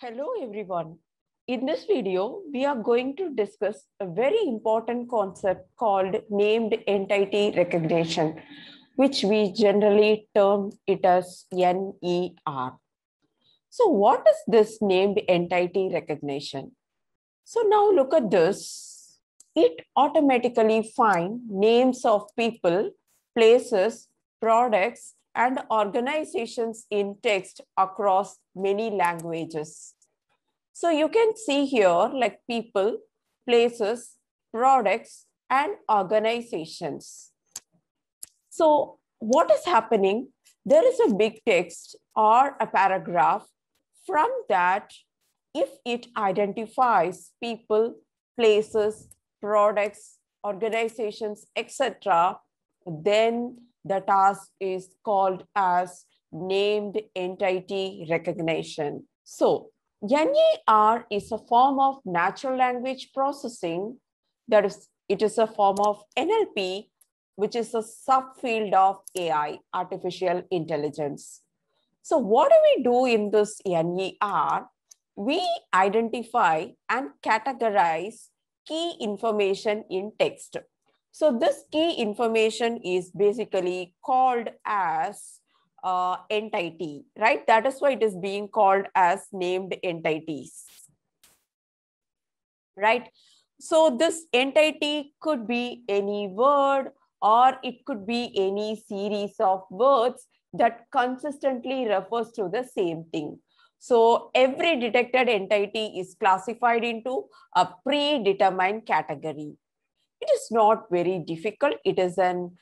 Hello everyone. In this video, we are going to discuss a very important concept called named entity recognition, which we generally term it as NER. So what is this named entity recognition? So now look at this. It automatically finds names of people, places, products, and organizations in text across many languages. So you can see here like people, places, products, and organizations. So what is happening? There is a big text or a paragraph. From that, if it identifies people, places, products, organizations, etc., then the task is called as named entity recognition. So NER is a form of natural language processing. That is, it is a form of NLP, which is a subfield of AI, artificial intelligence. So what do we do in this NER? We identify and categorize key information in text. So this key information is basically called as entity, right? That is why it is being called as named entities, right? So this entity could be any word or it could be any series of words that consistently refers to the same thing. So every detected entity is classified into a predetermined category. It is not very difficult. It is an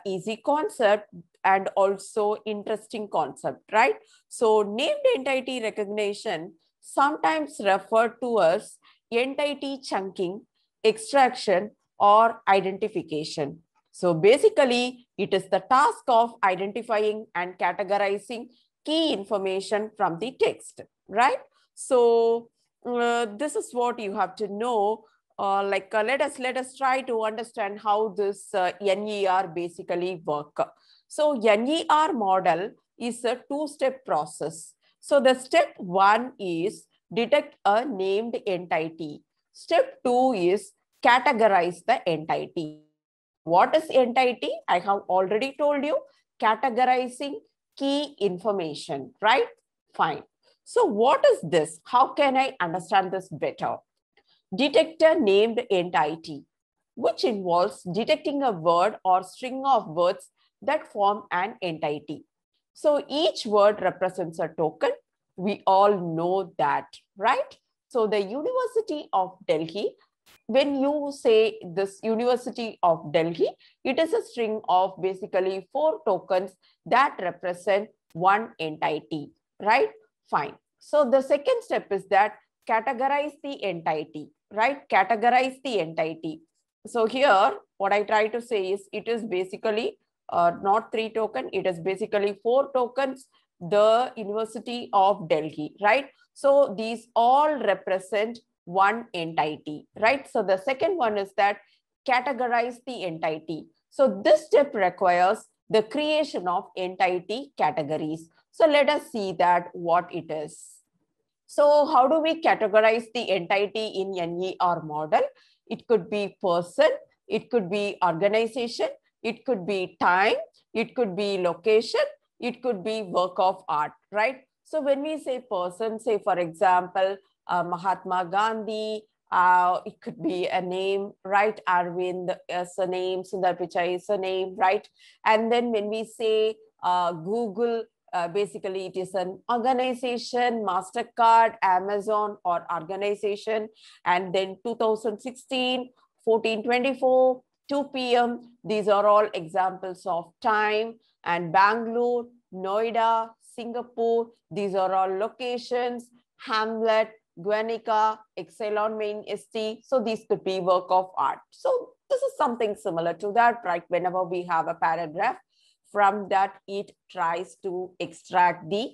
easy concept and also interesting concept, right? So named entity recognition sometimes referred to as entity chunking, extraction, or identification. So basically, it is the task of identifying and categorizing key information from the text, right? So this is what you have to know. Let us try to understand how this NER basically work. So NER model is a two-step process. So the step one is detect a named entity. Step two is categorize the entity. What is entity? I have already told you, categorizing key information, right? Fine. So what is this? How can I understand this better? Detect a named entity, which involves detecting a word or string of words that form an entity. So each word represents a token. We all know that, right? So the University of Delhi, when you say this University of Delhi, it is a string of basically 4 tokens that represent one entity, right? Fine. So the second step is that categorize the entity, right? Categorize the entity. So here, what I try to say is it is basically not 3 tokens, it is basically 4 tokens, the University of Delhi, right? So these all represent one entity, right? So the second one is that categorize the entity. So this step requires the creation of entity categories. So let us see that what it is. So how do we categorize the entity in NER model? It could be person, it could be organization, it could be time, it could be location, it could be work of art, right? So when we say person, say for example, Mahatma Gandhi, it could be a name, right? Arvind is a name, Sundar Pichai is a name, right? And then when we say Google, basically it is an organization, MasterCard, Amazon or organization. And then 2016, 1424, 2 p.m. These are all examples of time. And Bangalore, Noida, Singapore, these are all locations. Hamlet, Guernica, Exelon Main ST. So these could be work of art. So this is something similar to that, right? Whenever we have a paragraph, from that it tries to extract the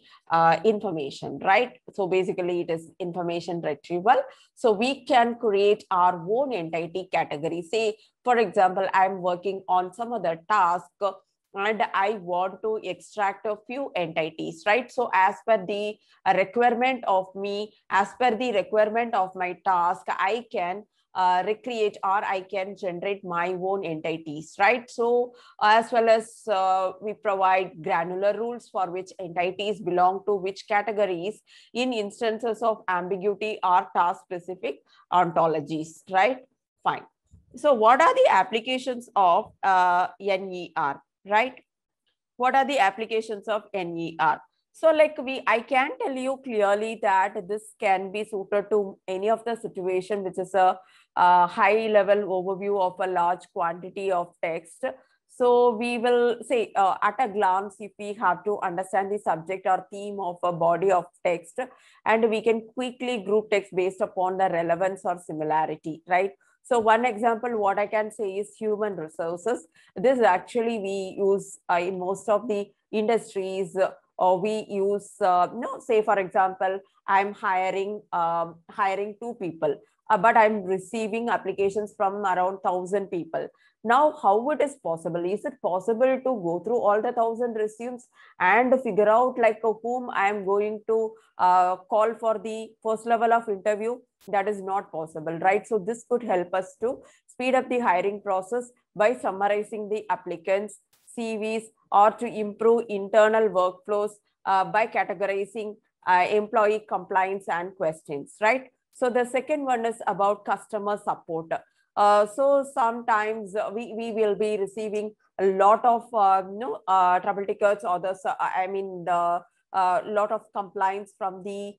information, right? So basically it is information retrieval. So we can create our own entity category. Say, for example, I'm working on some other task and I want to extract a few entities, right? So as per the requirement of me, as per the requirement of my task, I can recreate or I can generate my own entities, right? So as well as we provide granular rules for which entities belong to which categories in instances of ambiguity or task specific ontologies, right? Fine. So what are the applications of NER, right? What are the applications of NER? So like I can tell you clearly that this can be suited to any of the situation which is a high level overview of a large quantity of text. So we will say at a glance, if we have to understand the subject or theme of a body of text, and we can quickly group text based upon the relevance or similarity, right? So one example, what I can say is human resources. This actually we use in most of the industries, or we use, say for example, I'm hiring 2 people, but I'm receiving applications from around 1,000 people. Now, how it is possible? Is it possible to go through all the 1,000 resumes and figure out like whom I am going to call for the first level of interview? That is not possible, right? So this could help us to speed up the hiring process by summarizing the applicants' CVs, or to improve internal workflows by categorizing employee compliance and questions, right? So the second one is about customer support. So sometimes we will be receiving a lot of trouble tickets, or the lot of complaints from the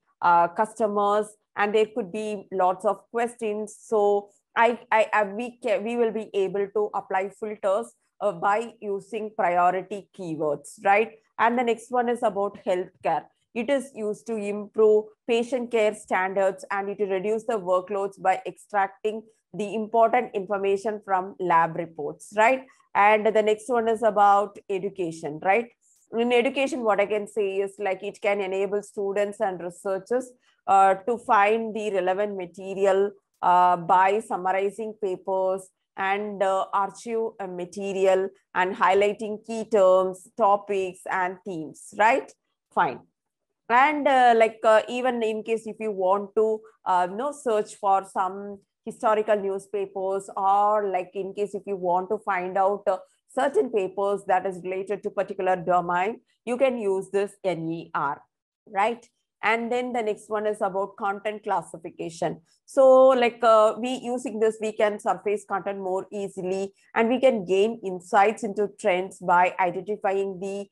customers, and there could be lots of questions. So we will be able to apply filters by using priority keywords, right? And the next one is about healthcare. It is used to improve patient care standards, and it reduce the workloads by extracting the important information from lab reports, right? And the next one is about education, right? In education, what I can say is like it can enable students and researchers to find the relevant material by summarizing papers and archive material and highlighting key terms, topics, and themes, right? Fine. And even in case if you want to search for some historical newspapers, or like in case if you want to find out certain papers that is related to particular domain, you can use this NER, right? And then the next one is about content classification. So like we using this, we can surface content more easily, and we can gain insights into trends by identifying the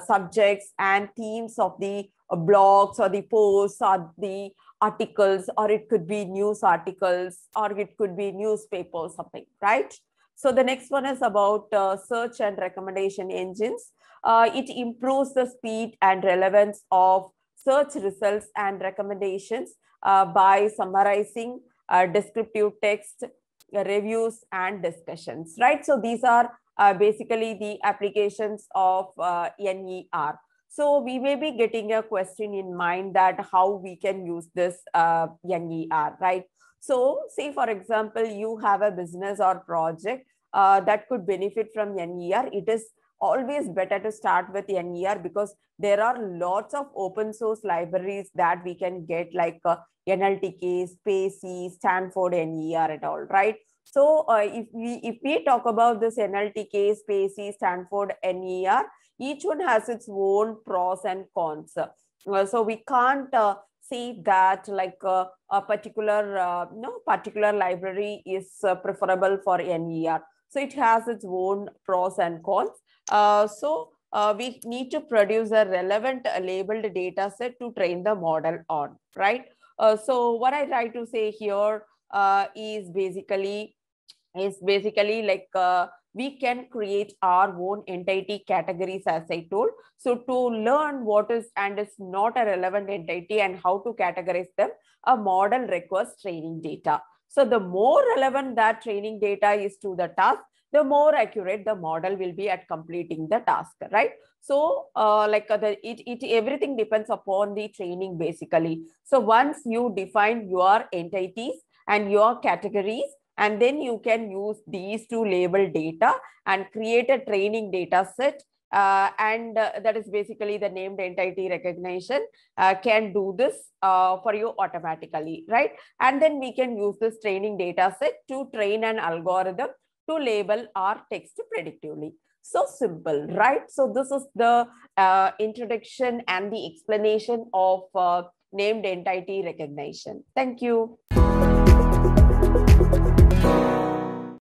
subjects and themes of the blogs or the posts or the articles, or it could be news articles, or it could be newspapers, something, right? So the next one is about search and recommendation engines. It improves the speed and relevance of search results and recommendations by summarizing descriptive text, reviews, and discussions, right? So these are basically the applications of NER. So we may be getting a question in mind that how we can use this NER, right? So say, for example, you have a business or project that could benefit from NER. It is always better to start with NER because there are lots of open source libraries that we can get, like NLTK, Spacy, Stanford NER and all, right? So if we talk about this NLTK, Spacy, Stanford NER, each one has its own pros and cons. So we can't say that like a particular particular library is preferable for NER. So it has its own pros and cons. We need to produce a relevant labeled data set to train the model on, right? So what I try to say here is basically like we can create our own entity categories, as I told. So to learn what is and is not a relevant entity and how to categorize them, a model requires training data. So the more relevant that training data is to the task, the more accurate the model will be at completing the task, right? So everything depends upon the training basically. So once you define your entities and your categories, and then you can use these to label data and create a training data set that is basically the named entity recognition can do this for you automatically, right? And then we can use this training data set to train an algorithm to label our text predictively. So simple, right? So this is the introduction and the explanation of named entity recognition. Thank you.